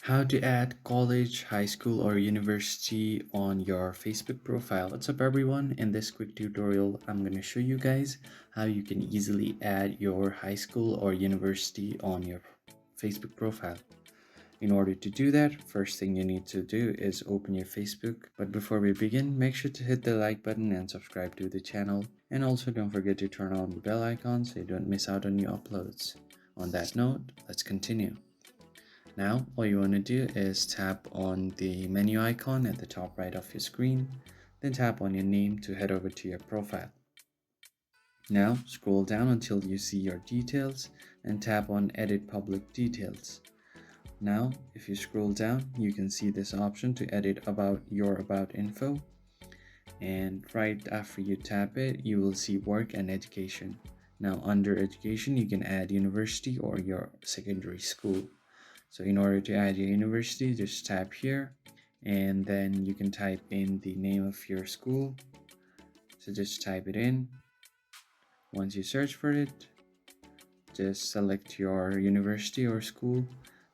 How to add college, high school, or university on your Facebook profile. What's up, everyone? In this quick tutorial, I'm going to show you guys how you can easily add your high school or university on your Facebook profile. In order to do that, first thing you need to do is open your Facebook. But before we begin, make sure to hit the like button and subscribe to the channel. And also don't forget to turn on the bell icon so you don't miss out on new uploads. On that note, let's continue. Now, all you want to do is tap on the menu icon at the top right of your screen, then tap on your name to head over to your profile. Now, scroll down until you see your details and tap on Edit Public Details. Now, if you scroll down, you can see this option to edit your about info. And right after you tap it, you will see Work and Education. Now, under Education, you can add university or your secondary school. So in order to add your university, just tap here and then you can type in the name of your school. So just type it in. Once you search for it, just select your university or school.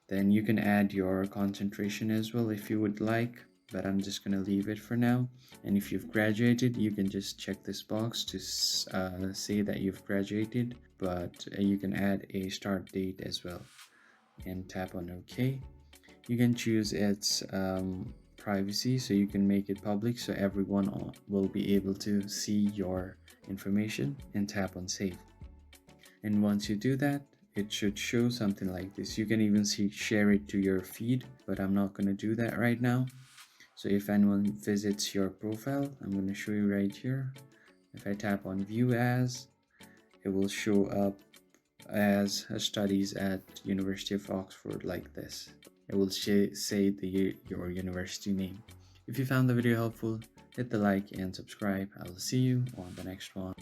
Then you can add your concentration as well if you would like, but I'm just going to leave it for now. And if you've graduated, you can just check this box to say that you've graduated, but you can add a start date as well and tap on OK. You can choose its privacy, so you can make it public so everyone will be able to see your information, and tap on save. And once you do that, it should show something like this. You can even share it to your feed, but I'm not going to do that right now. So if anyone visits your profile, I'm going to show you right here. If I tap on view as, it will show up as studies at University of Oxford like this. It will say your university name. If you found the video helpful, hit the like and subscribe. I will see you on the next one.